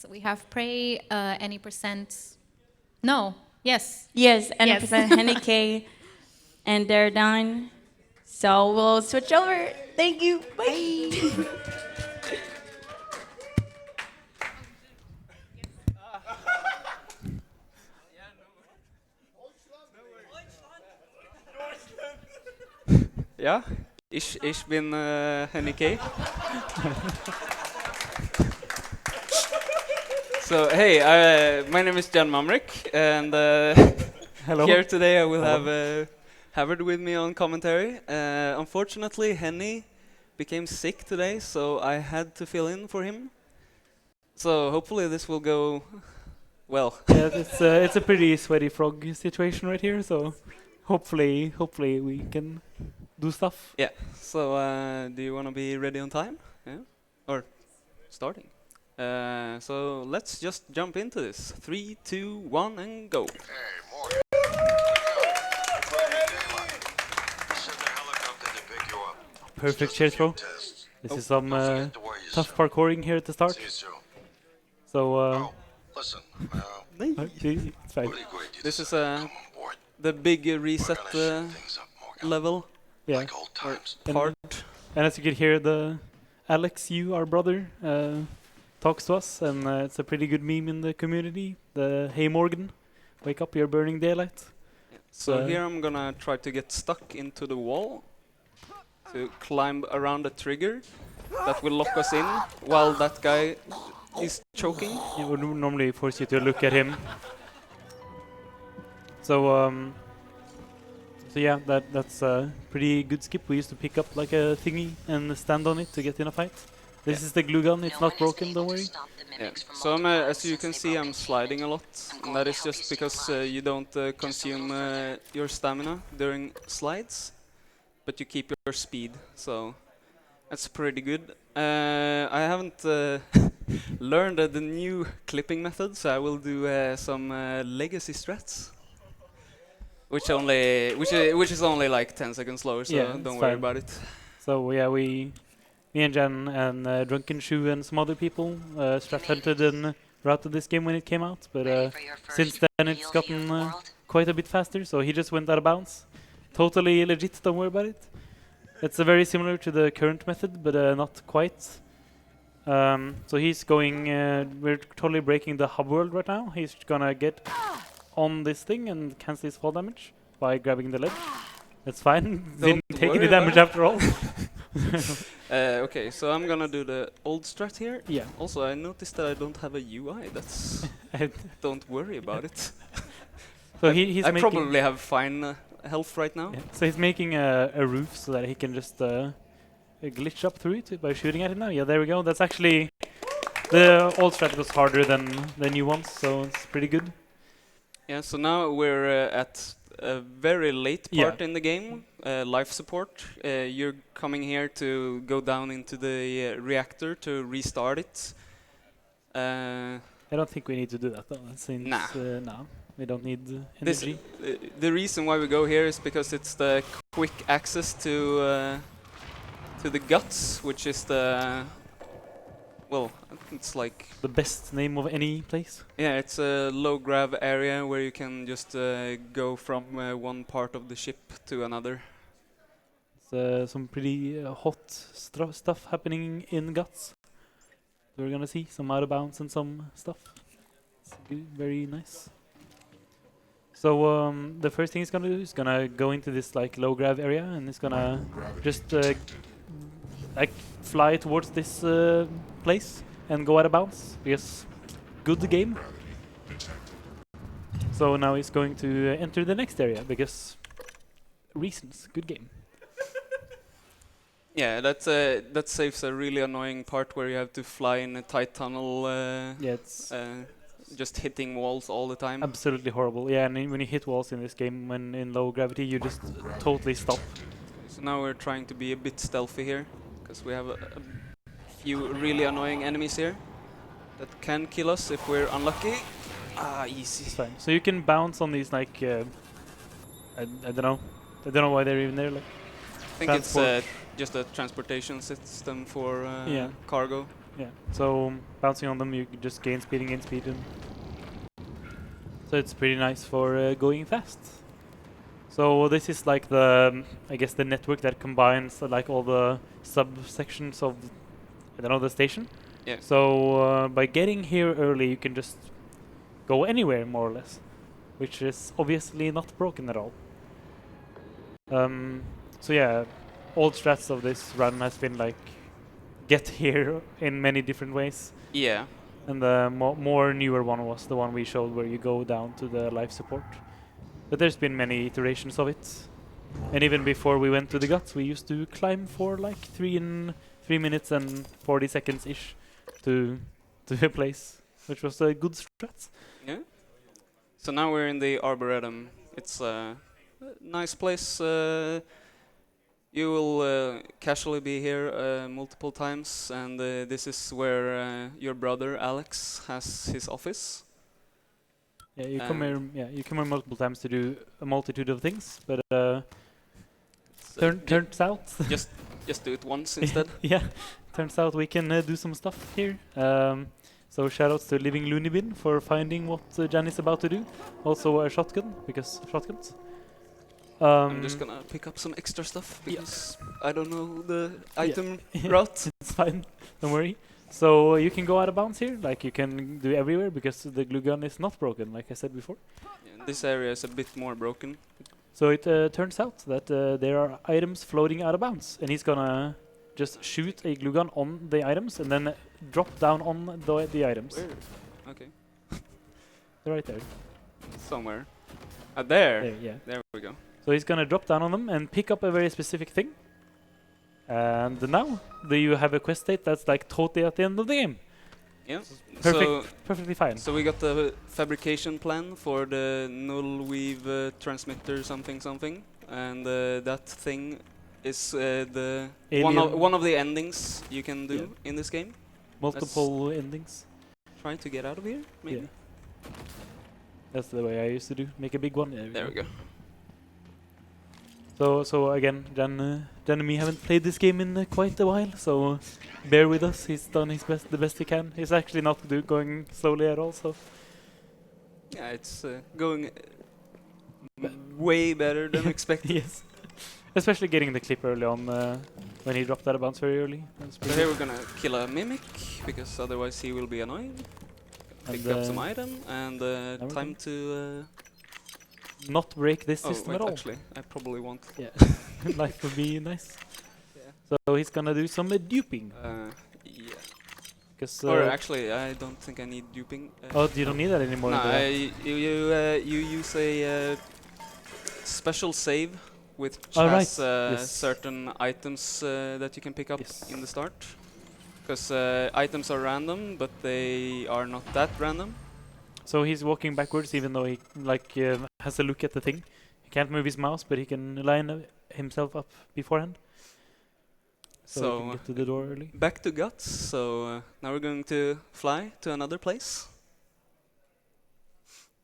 So we have Prey, any percent. No, yes. Yes, and Yes. henyK, and they're done. So we'll switch over. Thank you. Bye. Ja, ich bin henyK. So hey, my name is Jan Mamrik, and Hello. here today I will Hello. have Havard with me on commentary. Unfortunately, Henny became sick today, so I had to fill in for him. So hopefully this will go well. Yeah, it's a pretty sweaty frog situation right here, so hopefully we can do stuff. Yeah. So do you want to be ready on time? Yeah. Or starting? So let's just jump into this. 3, 2, 1, and go. Perfect share throw. This is some tough parkouring here at the start. So it's fine. This is the big reset level Yeah. or And- part. And as you can hear, the Alex, you, our brother, talks to us, and it's a pretty good meme in the community. The "Hey Morgan, wake up, you're burning daylight." So here I'm gonna try to get stuck into the wall to climb around the trigger that will lock us in while that guy is choking. It would normally force you to look at him. So yeah, that's a pretty good skip. We used to pick up like a thingy and stand on it to get in a fight. This is the glue gun. It's not broken, don't worry. Yeah. So as you can see, I'm sliding a lot, and that is just because you don't consume your stamina during slides, but you keep your speed. So that's pretty good. I haven't learned the new clipping method, so I will do some legacy strats, which is only like 10 seconds slower. So Yeah, don't it's worry fine. about it. So yeah, me and Jan and Drunken Shoe and some other people strat hunted and routed this game when it came out, but since then it's gotten quite a bit faster. So he just went out of bounds. Totally legit. Don't worry about it. It's very similar to the current method, but not quite. So he's going. We're totally breaking the hub world right now. He's gonna get on this thing and cancel his fall damage by grabbing the ledge. That's fine. Didn't take any worry damage about after all. Okay, so I'm gonna do the old strat here. Yeah. Also, I noticed that I don't have a UI. That's don't worry about it. So he's I making. probably have fine health right now. Yeah. So he's making a roof so that he can just glitch up through it by shooting at it now. Yeah, there we go. That's actually the old strat was harder than the new ones, so it's pretty good. Yeah, so now we're at a very late part in the game, life support. You're coming here to go down into the reactor to restart it. I don't think we need to do that though, since no, we don't need energy. The reason why we go here is because it's the quick access to the guts, which is the it's like The best name of any place. yeah, it's a low grav area where you can just go from one part of the ship to another. It's some pretty hot stuff happening in guts. So we're gonna see some out of bounds and some stuff. It's good, very nice. So the first thing he's gonna do is gonna go into this like low grav area, and he's gonna just like fly towards this place and go out of bounds because good game. So now he's going to enter the next area because reasons. Good game. Yeah, that saves a really annoying part where you have to fly in a tight tunnel. Yeah, it's just hitting walls all the time. absolutely horrible. Yeah, and when you hit walls in this game, when in low gravity, you just totally stop. So now we're trying to be a bit stealthy here, because we have a few really annoying enemies here that can kill us if we're unlucky. Ah, easy. It's fine. So you can bounce on these like I don't know. I don't know why they're even there. Like I think it's just a transportation system for cargo. Yeah. So bouncing on them, you just gain speed and gain speed, and so it's pretty nice for going fast. So this is like the, I guess, the network that combines like all the subsections of, I don't know, the station. Yeah. So by getting here early, you can just go anywhere more or less, which is obviously not broken at all. So yeah, old strats of this run has been like get here in many different ways, Yeah. and the more newer one was the one we showed where you go down to the life support. But there's been many iterations of it, and even before we went to the guts, we used to climb for like 3 minutes and 40 seconds ish to a place, which was a good strat. Yeah. So now we're in the Arboretum. It's a nice place. You will casually be here multiple times, and this is where your brother Alex has his office. Yeah, you come here. Yeah, you come here multiple times to do a multitude of things, but So turns out, just do it once instead. yeah, turns out we can do some stuff here. So shoutouts to Living Looney Bin for finding what Jan is about to do. Also a shotgun, because shotguns. I'm just gonna pick up some extra stuff because I don't know the item route. It's fine, don't worry. So you can go out of bounds here, like you can do everywhere, because the glue gun is not broken, like I said before. Yeah, this area is a bit more broken. So it turns out that there are items floating out of bounds, and he's gonna just shoot a glue gun on the items and then drop down on the items. Where? Okay. They're right there. Somewhere. There. There, yeah. There we go. So he's gonna drop down on them and pick up a very specific thing. And now you have a quest state that's like totally at the end of the game. Yeah. Perfectly fine. So we got the fabrication plan for the null weave transmitter something, and that thing is the one of the endings you can do in this game. Multiple endings. Try to get out of here, maybe. Yeah. That's the way I used to do. Make a big one. There we go. So again, Jan and me haven't played this game in quite a while, so bear with us. He's done his best, the best he can. He's actually not going slowly at all. So Yeah, it's going way better than expected. yes, especially getting the clip early on when he dropped out of bounds very early. So here we're gonna kill a mimic because otherwise he will be annoying. Pick up some item and time to. Not break this system at all. Actually, I probably won't. Yeah, life would be nice. Yeah. So he's gonna do some duping. Yeah. Cause, Or actually, I don't think I need duping. oh, you don't need that anymore. No, you use a special save which has certain items that you can pick up in the start. Because items are random, but they are not that random. So he's walking backwards, even though he has a look at the thing. He can't move his mouse, but he can line himself up beforehand. So he can get to the door early. Back to guts. So now we're going to fly to another place.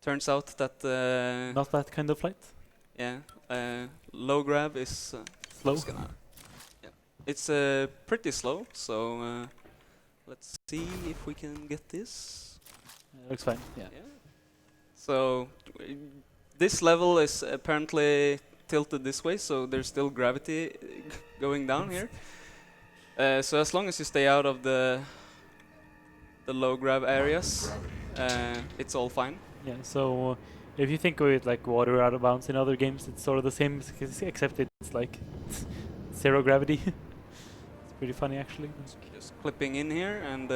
Turns out that not that kind of flight. Yeah, low grab is slow. It's pretty slow. So let's see if we can get this. Looks fine. Yeah. So this level is apparently tilted this way, so there's still gravity going down here. So as long as you stay out of the low grab areas, it's all fine. Yeah. So if you think of it like water out of bounds in other games, it's sort of the same, except it's like zero gravity. It's pretty funny actually. Just clipping in here, and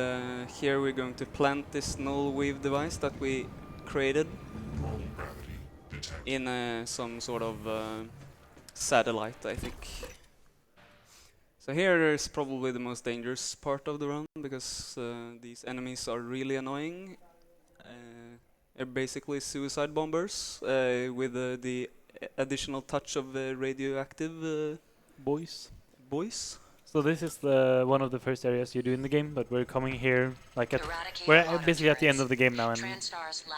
here we're going to plant this null weave device that we created in some sort of satellite, I think. So here is probably the most dangerous part of the run, because these enemies are really annoying. They're basically suicide bombers with the additional touch of radioactive boys. So this is the one of the first areas you do in the game, but we're coming here like basically at the end of the game now and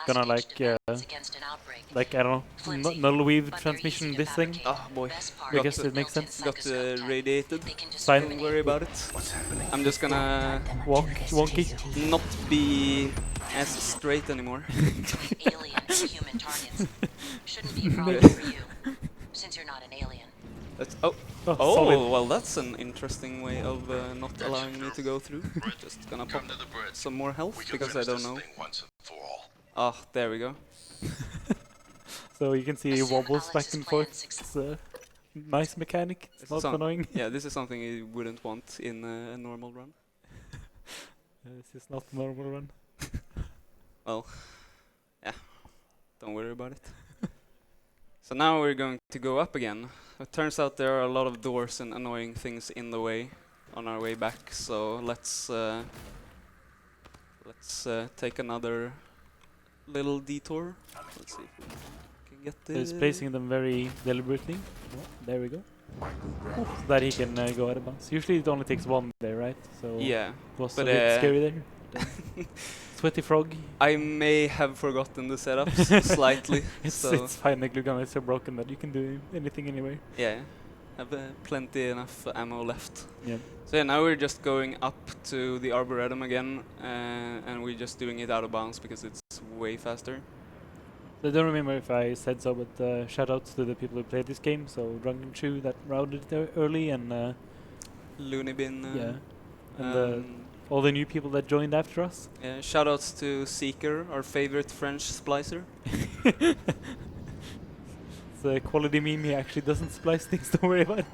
gonna like I don't know null weave transmission this thing. Ah, boy. I guess it makes sense. Got radiated. Fine. Don't worry about it. I'm just gonna Wonky. not be as straight anymore. Alien human targets shouldn't be a problem for you, since you're not an alien. That's, Oh, oh, solid. well, that's an interesting way of not allowing me to go through. Just gonna pop some more health because I don't know. Ah, there we go. So you can see he wobbles back and forth. It's a nice mechanic. It's not annoying. Yeah, this is something you wouldn't want in a normal run. This is not a normal run. Well, yeah, don't worry about it. So now we're going to go up again. It turns out there are a lot of doors and annoying things in the way on our way back. So let's take another little detour. Let's see if we can get this. He's placing them very deliberately. Oh, there we go. So that he can go out of bounds. Usually it only takes one there, right? So Yeah, it was but, a bit scary there. Sweaty frog. I may have forgotten the setups slightly. So It's fine. The glue gun is so broken that you can do anything anyway. yeah, have plenty enough ammo left. Yeah. So yeah, now we're just going up to the Arboretum again, and we're just doing it out of bounds because it's way faster. I don't remember if I said so, but shout outs to the people who played this game. So Drunken Shoe that routed there early, and Looney Bin. yeah, and all the new people that joined after us. Yeah, shoutouts to Seeker, our favorite French splicer. It's a quality meme. He actually doesn't splice things. Don't worry about it.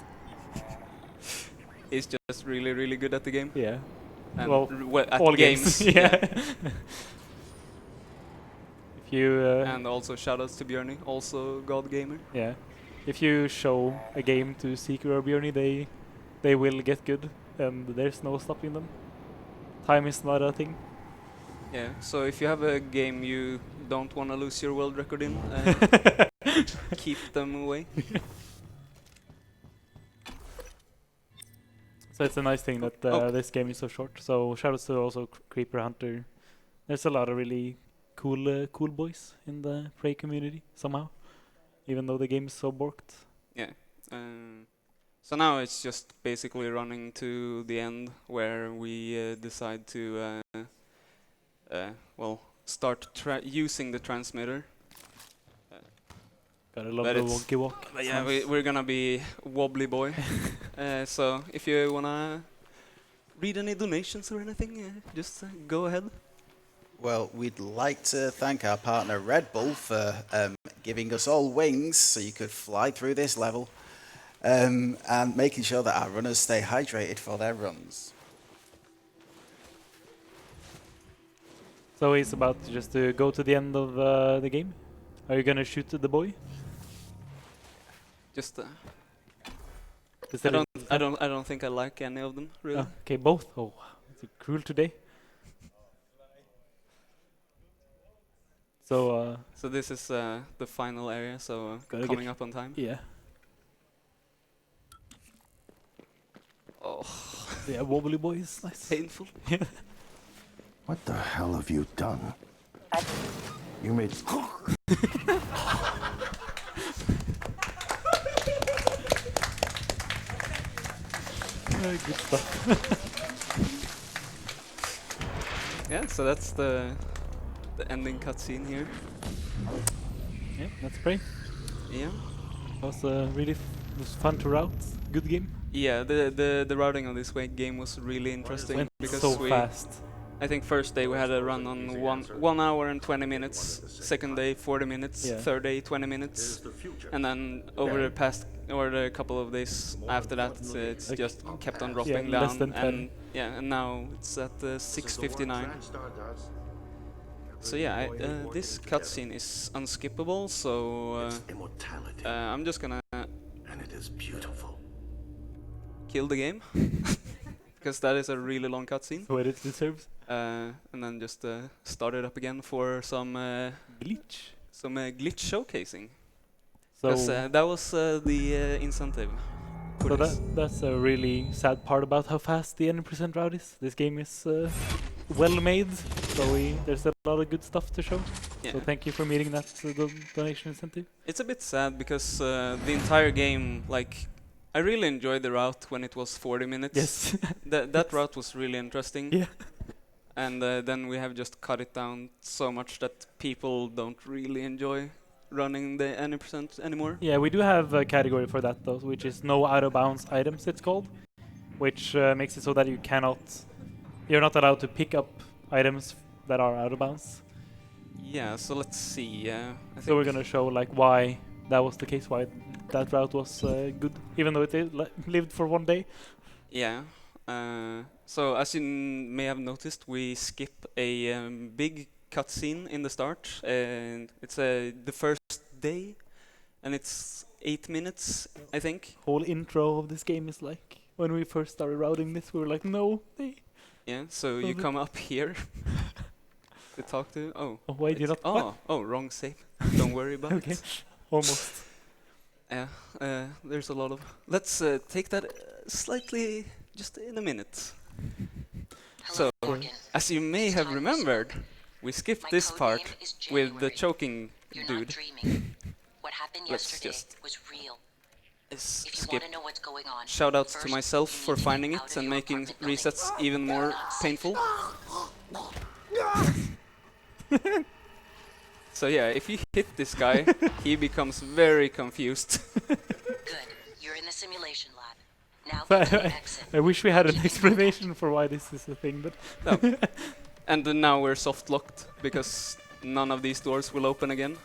He's just really, really good at the game. Yeah. And Well, at all games. yeah. If you And also shoutouts to Björny, also God Gamer. yeah, if you show a game to Seeker or Björny, they will get good, and there's no stopping them. Time is not a thing. Yeah, so if you have a game you don't want to lose your world record in, keep them away. So it's a nice thing that this game is so short. So shoutouts to also Creeper Hunter. There's a lot of really cool boys in the Prey community somehow, even though the game is so borked. Yeah. So now it's just basically running to the end where we decide to well, start using the transmitter. Gotta love But the it's- wonky walk. But It's yeah, nice. we're gonna be wobbly boy. So if you wanna read any donations or anything, just go ahead. Well, we'd like to thank our partner Red Bull for giving us all wings so you could fly through this level, and making sure that our runners stay hydrated for their runs. So he's about just to go to the end of the game. Are you gonna shoot the boy? Just Is I that don't think I like any of them really. Okay, both. Oh, it's cruel today. So So this is the final area. So Gotta coming get- up on time. yeah, Oh, yeah, wobbly boy is nice. painful. What the hell have you done? You made... Good stuff. Yeah, so that's the ending cutscene here. Yeah, that's Prey. Yeah. It was really it was fun to route. Good game. Yeah, the routing on this game was really interesting Went because so we fast. I think first day we had a run on 1 hour and 20 minutes. Second day 40 minutes. Yeah. Third day 20 minutes. And then over the past or the couple of days after that, it's Like- just kept on dropping yeah, less down. than 10. And yeah, and now it's at 6:59. So yeah, this cutscene is unskippable. So Immortality, I'm just gonna and it is beautiful. kill the game because that is a really long cutscene. What it deserves. And then just start it up again for some Glitch. glitch showcasing. So Because that was the incentive. So that's a really sad part about how fast the N% route is. This game is well made, so there's a lot of good stuff to show. Yeah. So thank you for meeting that donation incentive. It's a bit sad because the entire game, like, I really enjoyed the route when it was 40 minutes. Yes. That route was really interesting. Yeah. And then we have just cut it down so much that people don't really enjoy running the N% anymore. Yeah, we do have a category for that though, which is no out of bounds items, it's called, which makes it so that you're not allowed to pick up items that are out of bounds. Yeah, so let's see. So we're gonna show like why that was the case, why that route was good, even though it lived for 1 day. Yeah. So as you may have noticed, we skip a big cutscene in the start, and it's the first day, and it's 8 minutes, I think. Whole intro of this game is like when we first started routing this, we were like, no. Yeah. So you come up here to talk to. Oh. Oh, why did you it's- not? Oh, wrong save. Don't worry about Okay, it. almost. Yeah. There's a lot of. Let's take that slightly just in a minute. Hello, So, Morgan. as you may have remembered, we skipped My this code part name is with the January. choking You're dude. not dreaming. What happened Let's yesterday just was real. Is If you skip. want to know what's going on, Shout outs to first myself you for need to get finding out it of and your making apartment building. resets even You're more not safe. painful. So yeah, if you hit this guy, he becomes very confused. Good. You're in the simulation lab. Now So get to the exit. I wish we had an explanation for why this is a thing, but And then now we're soft locked because none of these doors will open again.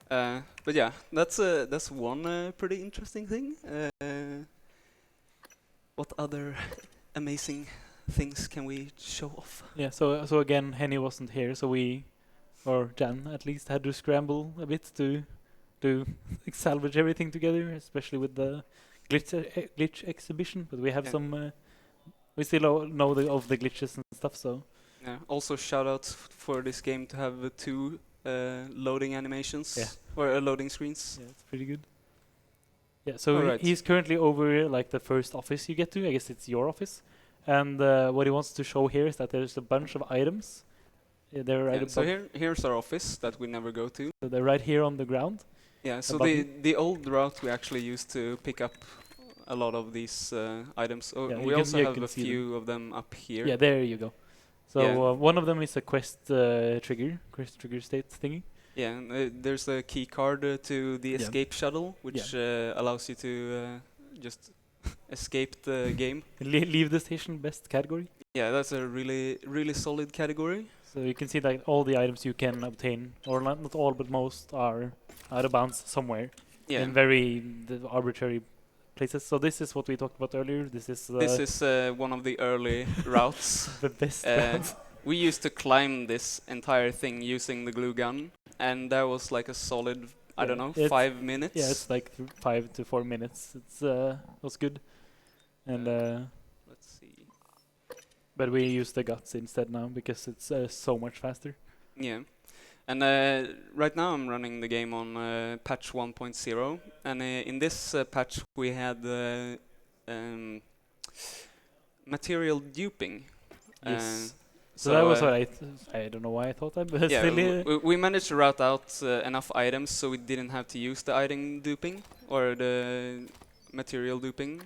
But yeah, that's one pretty interesting thing. What other amazing things can we show off? yeah. So again, Henny wasn't here, so we, or Jan at least, had to scramble a bit to salvage everything together, especially with the glitch exhibition. But we have Yeah. some. We still know of the glitches and stuff, so Yeah. Also, shout out for this game to have two loading animations or loading screens. yeah, it's pretty good. Yeah, so Alright. he's currently over like the first office you get to. I guess it's your office, and what he wants to show here is that there's a bunch of items. They're right Yeah, so above. here's our office that we never go to. So they're right here on the ground. Yeah, so Above the old route we actually used to pick up a lot of these items. Oh, Yeah, you we can- also you have can a see them. few of them up here. Yeah, there you go. So Yeah. one of them is a quest trigger state thingy. Yeah, and, there's a key card to the Yeah. escape shuttle, which allows you to just escape the game. Leave the station, best category. Yeah, that's a really solid category. So you can see that all the items you can obtain, or not all, but most, are out of bounds somewhere Yeah, in very arbitrary places. So this is what we talked about earlier. This is this is one of the early routes. the best. route. We used to climb this entire thing using the glue gun, and that was like a solid, I Yeah, don't know, it's- 5 minutes. Yeah, it's like 5 to 4 minutes. It's was good, and Let's see. but we use the guts instead now because it's so much faster. Yeah. And right now I'm running the game on patch 1.0, and in this patch we had material duping. Yes. So that was what I don't know why I thought that, but Yeah, still, we managed to route out enough items so we didn't have to use the item duping or the material duping.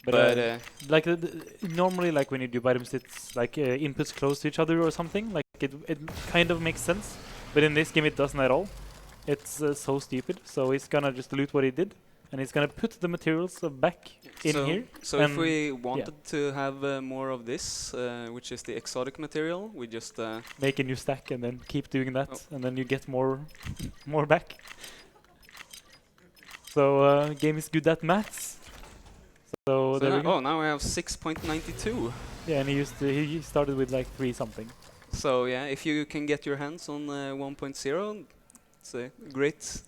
But like normally, like when you do items, it's like inputs close to each other or something. Like it kind of makes sense, but in this game it doesn't at all. It's so stupid. So he's gonna just loot what he did, and he's gonna put the materials back in so, here. So if and we wanted to have more of this, which is the exotic material, we just make a new stack and then keep doing that, Oh. and then you get more back. So game is good at maths. So there we go. now we have 6.92. Yeah, and he started with like 3 something. So yeah, if you can get your hands on 1.0, it's a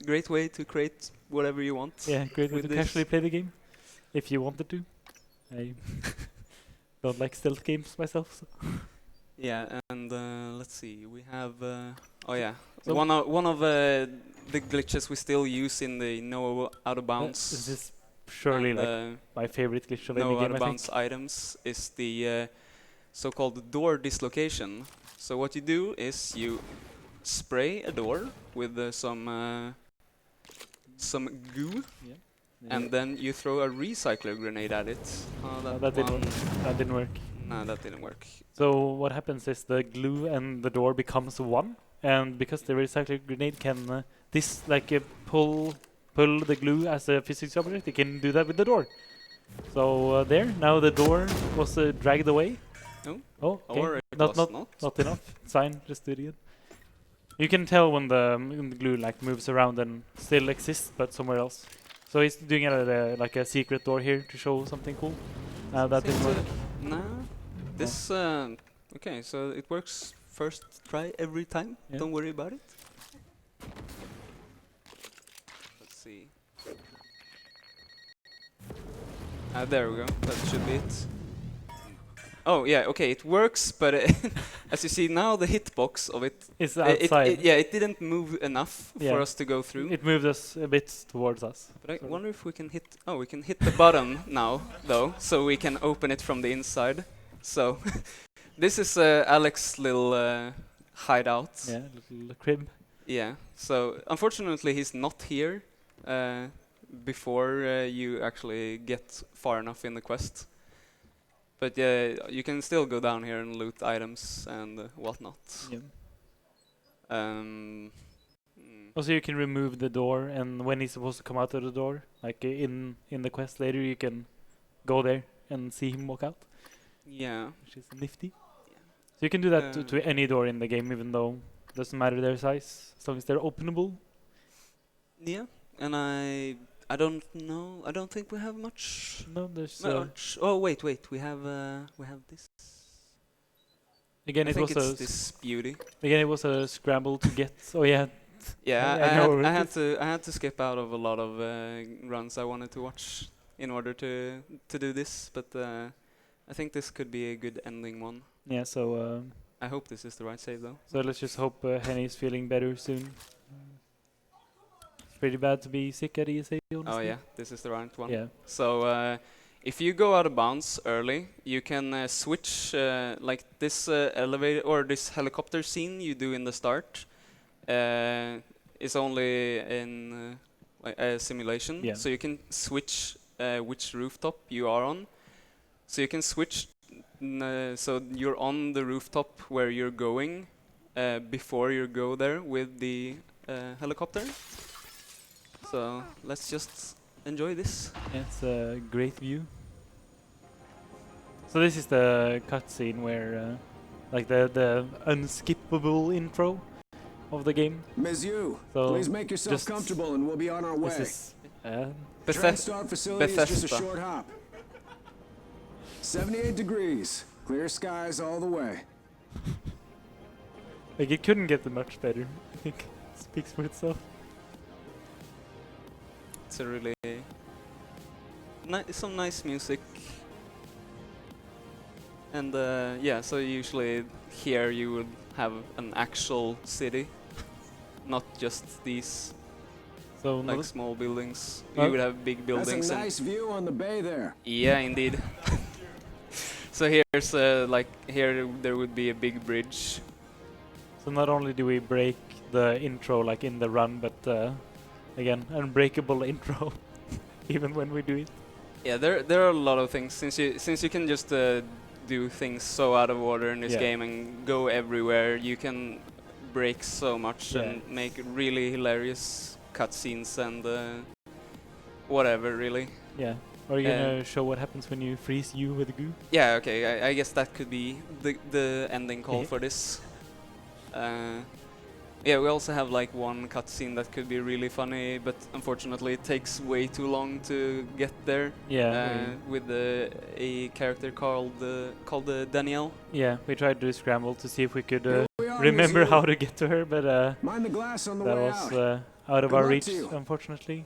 great way to create whatever you want. Yeah, great way with to this. casually play the game, if you wanted to. I don't like stealth games myself. So. Yeah, and let's see. We have oh yeah, So- one of the glitches we still use in the no out of bounds. This is surely and, like my favorite glitch of any no out game, of I think. bounds items is the so-called door dislocation. So what you do is you spray a door with some goo, Yeah. and then you throw a recycler grenade at it. Oh, That didn't one- work. That didn't work. No, that didn't work. So what happens is the glue and the door becomes one, and because the recycler grenade can pull the glue as a physics object, it can do that with the door. So there, now the door was dragged away. No. Oh, okay. Or it not was not not. enough. It's fine. Just do it again. You can tell when the glue like moves around and still exists, but somewhere else. So he's doing like a secret door here to show something cool. That didn't work. No. This okay, so it works first try every time. Yeah. Don't worry about it. Let's see. There we go. That should be it. Oh yeah, okay, it works, but as you see now, the hitbox of it, It's outside. it didn't move enough Yeah. for us to go through. It moved us a bit towards us. But I Sorry. wonder if we can hit. Oh, we can hit the button now, though, so we can open it from the inside. So this is Alex's little hideout. Yeah, little crib. Yeah. So unfortunately, he's not here before you actually get far enough in the quest. But yeah, you can still go down here and loot items and whatnot. Yeah. Mm, Also, you can remove the door, and when he's supposed to come out of the door, like in the quest later, you can go there and see him walk out, yeah. which is nifty. So you can do that to Uh, any door in the game, even though it doesn't matter their size, as long as they're openable. Yeah. And I don't know. I don't think we have much. No, there's Much. Oh wait. We have this. again I it think was it's a this beauty. again it was a scramble to get. Oh yeah, Yeah, I know I it had is. to skip out of a lot of runs I wanted to watch in order to do this, but I think this could be a good ending one. yeah. So I hope this is the right save though. so let's just hope Henny's feeling better soon. It's pretty bad to be sick at ESA. Honestly. Oh yeah, this is the right one. Yeah. So if you go out of bounds early, you can switch like this elevator or this helicopter scene you do in the start. Is only in like a simulation, Yeah. so you can switch which rooftop you are on. So you can switch, so you're on the rooftop where you're going before you go there with the helicopter. So let's just enjoy this. Yeah, it's a great view. So this is the cutscene where, like the unskippable intro of the game. Ms. Yu, So please make yourself just- comfortable and we'll be on our way. This is TranStar facility is just a Bethesda. short hop. 78 degrees, clear skies all the way. like it couldn't get much better. I think it speaks for itself. It's a really some nice music. And yeah, so usually here you would have an actual city, not just these So like not- small buildings. Oh. You would have big buildings. That's a and nice view on the bay there. yeah, indeed. So here's like here there would be a big bridge. so not only do we break the intro like in the run, but again, unbreakable intro, even when we do it. Yeah, there are a lot of things since you can just do things so out of order in this Yeah. game and go everywhere. You can break so much Yeah. and make really hilarious cutscenes and whatever, really. Yeah. Are you gonna show what happens when you freeze you with goo? Yeah, okay. I guess that could be the ending call Yeah. for this. Yeah, we also have like one cutscene that could be really funny, but unfortunately it takes way too long to get there. Yeah. With a character called Danielle. Yeah, we tried to scramble to see if we could Here we are, remember Ms. Yu. how to get to her, but Mind the glass on the that way was out. out of Good our luck reach, to you. unfortunately.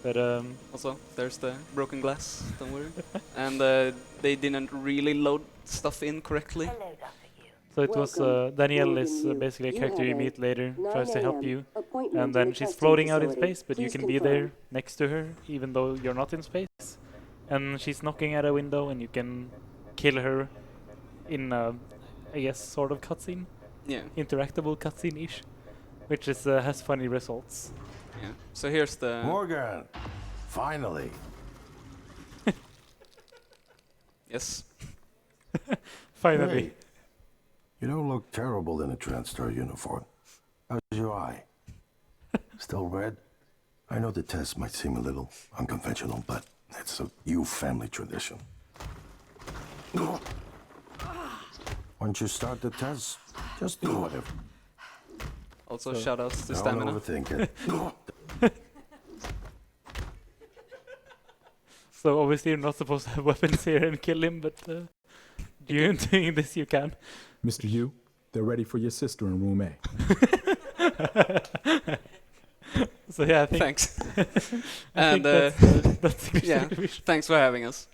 But Also, there's the broken glass. Don't worry. And they didn't really load stuff in correctly. So it was Danielle is basically a character you meet later, tries to help you, and then she's floating out in space, but you can be there next to her even though you're not in space. And she's knocking at a window, and you can kill her in I guess sort of cutscene, Yeah. interactable cutscene-ish, which is has funny results. Yeah. So here's the. Morgan, finally. Yes. Finally. Hey, you don't look terrible in a TranStar uniform. How's your eye? Still red? I know the test might seem a little unconventional, but it's a you family tradition. Once you start the test, just do whatever. Also, shoutouts to Don't stamina. overthink it. So obviously you're not supposed to have weapons here and kill him, but you're doing this, you can. Mr. Yu, they're ready for your sister in room A. So yeah, I think. Thanks. I think And that's yeah, thanks for having us.